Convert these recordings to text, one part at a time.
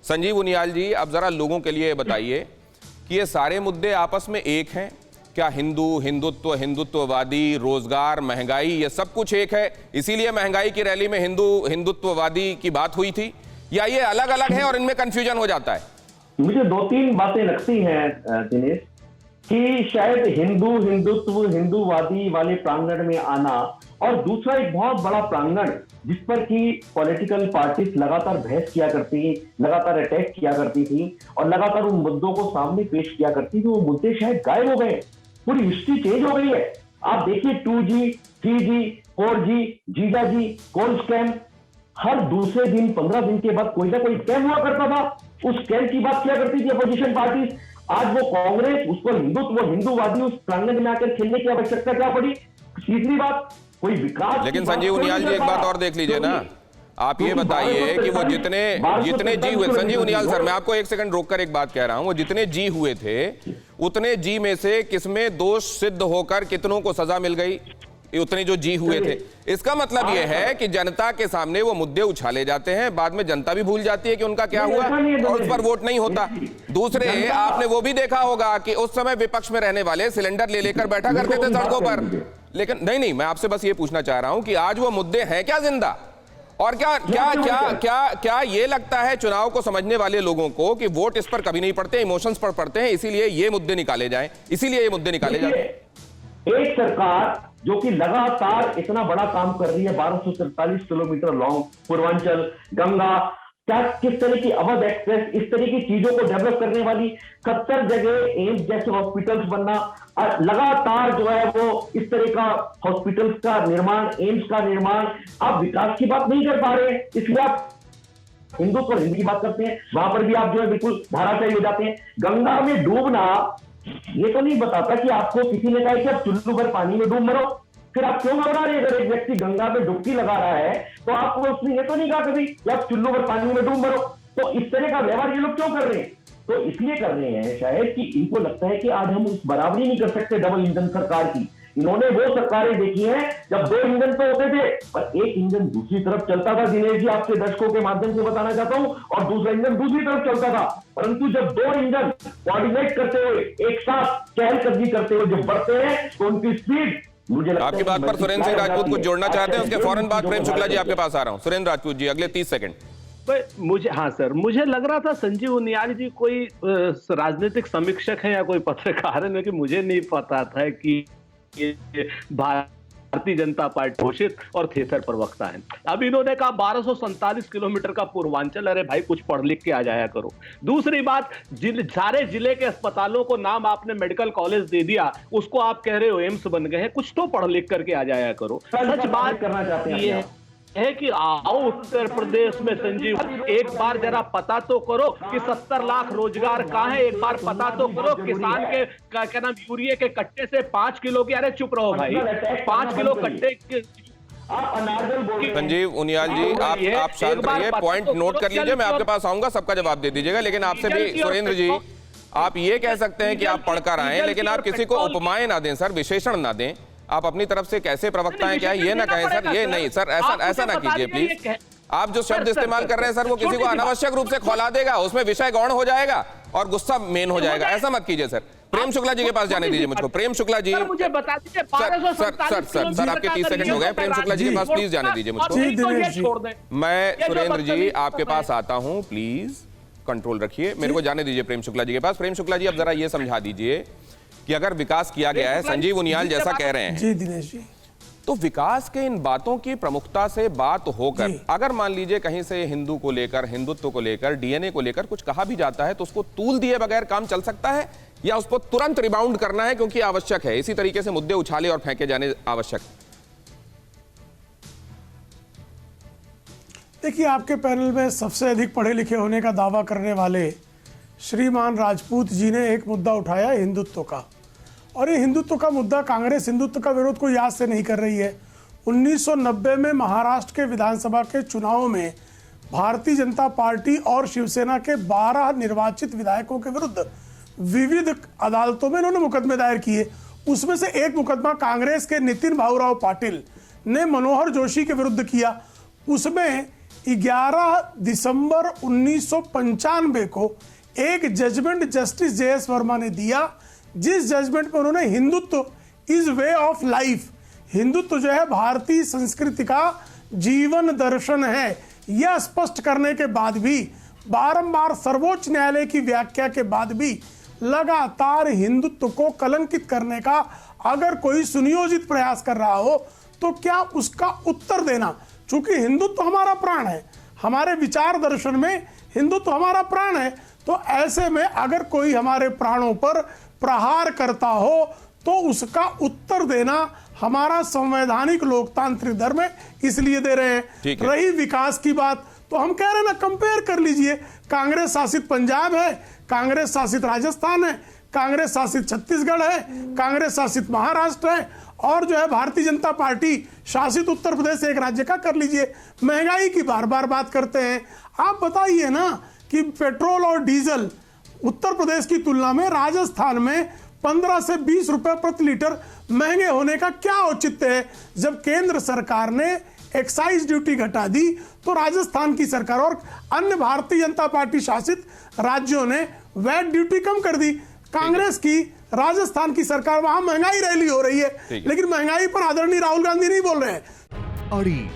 संजीव उनियाल जी, अब जरा लोगों के लिए बताइए कि ये सारे मुद्दे आपस में एक हैं क्या? हिंदुत्व, हिंदुत्ववादी, रोजगार, महंगाई, ये सब कुछ एक है, इसीलिए महंगाई की रैली में हिंदुत्ववादी की बात हुई थी, या ये अलग अलग है और इनमें कंफ्यूजन हो जाता है? मुझे दो तीन बातें लगती हैं दिनेश, कि शायद हिंदुत्व, हिंदूवादी वाले प्रांगण में आना, और दूसरा एक बहुत बड़ा प्रांगण जिस पर कि पॉलिटिकल पार्टीज लगातार बहस किया करती, लगातार अटैक किया करती थी और लगातार उन मुद्दों को सामने पेश किया करती थी, वो मुद्दे शायद गायब हो गए। पूरी हिस्ट्री चेंज हो गई है। आप देखिए 2G, 3G, 4G, जीजाजी, कोल स्कैम, हर दूसरे दिन 15 दिन के बाद कोई ना कोई स्कैम हुआ करता था। उस स्कैम की बात किया करती थी अपोजिशन पार्टी। आज वो कांग्रेस उस पर हिंदुत्व, हिंदूवादी उस प्रांगण में आकर खेलने की आवश्यकता क्या पड़ी? तीसरी बात, कोई विकास। लेकिन संजीव उनियाल जी, एक बात और देख लीजिए ना, आप ये बताइए कि वो जितने जी हुए, संजीव उनियाल सर, मैं आपको एक सेकंड रोककर एक बात कह रहा हूं, वो जितने जी हुए थे उतने जी में से किसमें दोष सिद्ध होकर कितनों को सजा मिल गई? उतने जो जी हुए थे। इसका मतलब यह है कि जनता के सामने वो मुद्दे उछाले जाते हैं, बाद में जनता भी भूल जाती है कि उनका क्या हुआ और उस पर वोट नहीं होता। दूसरे, आपने वो भी देखा होगा कि उस समय विपक्ष में रहने वाले सिलेंडर ले लेकर बैठा करते थे सड़कों पर। लेकिन नहीं, मैं आपसे बस ये पूछना चाह रहा हूं कि आज वो मुद्दे हैं क्या जिंदा? और क्या ये लगता है चुनाव को समझने वाले लोगों को कि वोट इस पर कभी नहीं पड़ते, इमोशंस पर पड़ते हैं, इसीलिए ये मुद्दे निकाले जाएं, इसीलिए ये मुद्दे निकाले जाते हैं? एक सरकार जो कि लगातार इतना बड़ा काम कर रही है, 1243 किलोमीटर लॉन्ग पूर्वांचल, गंगा, क्या किस तरह की अवध एक्सप्रेस, इस तरह की चीजों को डेवलप करने वाली 70 जगह एम्स जैसे हॉस्पिटल्स बनना, लगातार जो है वो इस तरह का हॉस्पिटल्स का निर्माण, एम्स का निर्माण, आप विकास की बात नहीं कर पा रहे हैं, इसलिए आप हिंदुत्व और हिंदी की बात करते हैं। वहां पर भी आप जो है बिल्कुल धाराशायी हो जाते हैं। गंगा में डूबना ये तो नहीं बताता कि आपको किसी ने कहा कि आप चुल्लू भर पानी में डूब मरो, फिर आप क्यों घबरा रहे हैं? अगर एक व्यक्ति गंगा में डुबकी लगा रहा है तो आपको उसने ये तो नहीं कहा कभी कि आप चुल्लू भर पानी में डूब मरो। तो इस तरह का व्यवहार ये लोग क्यों कर रहे हैं? तो इसलिए कर रहे हैं शायद कि इनको लगता है कि आज हम उस बराबरी नहीं कर सकते डबल इंजन सरकार की। इन्होंने वो सरकारें देखी हैं जब 2 इंजन तो होते थे, पर एक इंजन दूसरी तरफ चलता था, दिनेश जी आपके दर्शकों के माध्यम से बताना चाहता हूं, और दूसरा इंजन दूसरी तरफ चलता था। परंतु जब 2 इंजन कोऑर्डिनेट करते हुए एक साथ चहलकदमी करते हुए जब बढ़ते हैं तो उनकी स्पीड, मुझे लगता है आपकी बात पर सुरेंद्र सिंह राजपूत को जोड़ना चाहते हैं, उसके फौरन बाद प्रेम शुक्ला जी आपके पास आ रहा हूं। सुरेंद्र राजपूत जी, अगले 30 सेकंड। मुझे, हाँ सर, मुझे लग रहा था संजीव उनियाल जी कोई राजनीतिक समीक्षक है या कोई पत्रकार है, लेकिन मुझे नहीं पता था कि भारतीय जनता पार्टी घोषित और थिएटर प्रवक्ता है। अब इन्होंने कहा 1247 किलोमीटर का पूर्वांचल, अरे भाई कुछ पढ़ लिख के आ जाया करो। दूसरी बात, सारे जिले के अस्पतालों को नाम आपने मेडिकल कॉलेज दे दिया, उसको आप कह रहे हो एम्स बन गए हैं, कुछ तो पढ़ लिख करके आ जाया करो। सच बात करना चाहते हैं ये है कि आओ उत्तर प्रदेश में संजीव, एक बार जरा पता तो करो कि 70 लाख रोजगार कहां है, एक बार पता तो करो किसान के क्या नाम यूरिया के कट्टे से 5 किलो की, अरे चुप रहो भाई, 5 किलो कट्टे के। संजीव उनियाल जी, आप शांत रहिए, पॉइंट नोट कर लीजिए, मैं आपके पास आऊंगा, सबका जवाब दे दीजिएगा। लेकिन आपसे भी सुरेंद्र जी, आप ये कह सकते हैं कि आप पढ़कर आए, लेकिन आप किसी को उपमाएं ना दें सर, विशेषण ना दें। आप अपनी तरफ से कैसे प्रवक्ता हैं क्या ये ना कहें सर, ये नहीं सर, ऐसा ना कीजिए प्लीज। आप जो शब्द इस्तेमाल कर रहे हैं सर, वो किसी को अनावश्यक रूप से खौला देगा, उसमें विषय गौण हो जाएगा और गुस्सा मेन हो जाएगा, ऐसा मत कीजिए सर। प्रेम शुक्ला जी के पास जाने दीजिए मुझको। प्रेम शुक्ला जी, मुझे बता दीजिए, सर आपके 30 सेकंड हो गए। प्रेम शुक्ला जी के पास प्लीज जाने दीजिए मुझको। मैं सुरेंद्र जी आपके पास आता हूं, प्लीज कंट्रोल रखिए, मेरे को जाने दीजिए प्रेम शुक्ला जी के पास। प्रेम शुक्ला जी, अब जरा ये समझा दीजिए कि अगर विकास किया गया है, संजीव उनियाल जैसा कह रहे हैं जी दिनेश जी, तो विकास के इन बातों की प्रमुखता से बात होकर अगर मान लीजिए कहीं से हिंदू को लेकर, हिंदुत्व को लेकर, डीएनए को लेकर कुछ कहा भी जाता है, तो उसको तूल दिए बगैर काम चल सकता है या उसको तुरंत रिबाउंड करना है क्योंकि आवश्यक है, इसी तरीके से मुद्दे उछाले और फेंके जाने आवश्यक? देखिए, आपके पैनल में सबसे अधिक पढ़े लिखे होने का दावा करने वाले श्रीमान राजपूत जी ने एक मुद्दा उठाया हिंदुत्व का, और ये हिंदुत्व का मुद्दा कांग्रेस हिंदुत्व का विरोध को याद से नहीं कर रही है। 1990 में महाराष्ट्र के विधानसभा के चुनाव में भारतीय जनता पार्टी और शिवसेना के 12 निर्वाचित विधायकों के विरुद्ध विविध अदालतों में इन्होंने मुकदमे दायर किए। उसमें से एक मुकदमा कांग्रेस के नितिन भाऊराव पाटिल ने मनोहर जोशी के विरुद्ध किया। उसमें 11 दिसंबर 1995 को एक जजमेंट जस्टिस जे.एस. वर्मा ने दिया, जिस जजमेंट में उन्होंने Hindutva is way of life, Hindutva जो है भारतीय संस्कृति का जीवन दर्शन है, यह स्पष्ट करने के बाद भी, बारंबार सर्वोच्च न्यायालय की व्याख्या के बाद भी लगातार हिंदुत्व को कलंकित करने का अगर कोई सुनियोजित प्रयास कर रहा हो तो क्या उसका उत्तर देना, चूंकि हिंदुत्व हमारा प्राण है, हमारे विचार दर्शन में हिंदुत्व हमारा प्राण है, तो ऐसे में अगर कोई हमारे प्राणों पर प्रहार करता हो तो उसका उत्तर देना हमारा संवैधानिक लोकतांत्रिक धर्म है, इसलिए दे रहे हैं। रही विकास की बात, तो हम कह रहे हैं ना, कंपेयर कर लीजिए, कांग्रेस शासित पंजाब है, कांग्रेस शासित राजस्थान है, कांग्रेस शासित छत्तीसगढ़ है, कांग्रेस शासित महाराष्ट्र है, और जो है भारतीय जनता पार्टी शासित उत्तर प्रदेश एक राज्य का कर लीजिए। महंगाई की बार बार बात करते हैं, आप बताइए ना कि पेट्रोल और डीजल उत्तर प्रदेश की तुलना में राजस्थान में 15 से 20 रुपए प्रति लीटर महंगे होने का क्या औचित्य है? जब केंद्र सरकार ने एक्साइज ड्यूटी घटा दी तो राजस्थान की सरकार और अन्य भारतीय जनता पार्टी शासित राज्यों ने वैट ड्यूटी कम कर दी। कांग्रेस की राजस्थान की सरकार, वहां महंगाई रैली हो रही है, लेकिन महंगाई पर आदरणीय राहुल गांधी नहीं बोल रहे हैं। अड़ी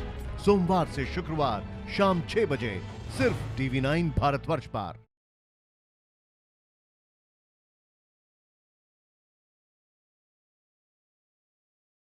सोमवार से शुक्रवार शाम 6 बजे सिर्फ TV9 भारतवर्ष पर।